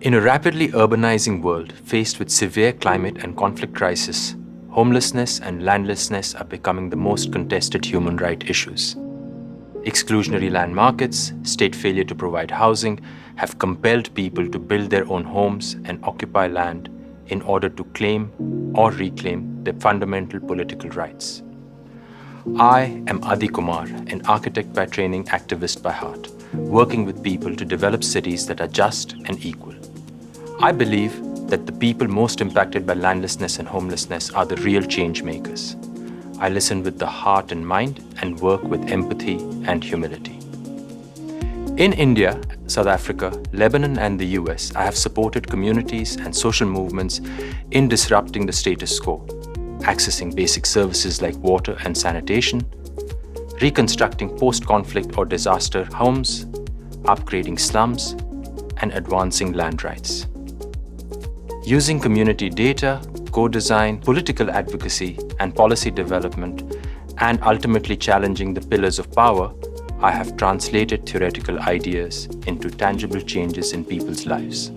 In a rapidly urbanizing world faced with severe climate and conflict crisis, homelessness and landlessness are becoming the most contested human rights issues. Exclusionary land markets, state failure to provide housing have compelled people to build their own homes and occupy land in order to claim or reclaim their fundamental political rights. I am Adi Kumar, an architect by training, activist by heart, working with people to develop cities that are just and equal. I believe that the people most impacted by landlessness and homelessness are the real change makers. I listen with the heart and mind and work with empathy and humility. In India, South Africa, Lebanon, and the US, I have supported communities and social movements in disrupting the status quo, accessing basic services like water and sanitation, reconstructing post-conflict or disaster homes, upgrading slums, and advancing land rights. Using community data, co-design, political advocacy, and policy development, and ultimately challenging the pillars of power, I have translated theoretical ideas into tangible changes in people's lives.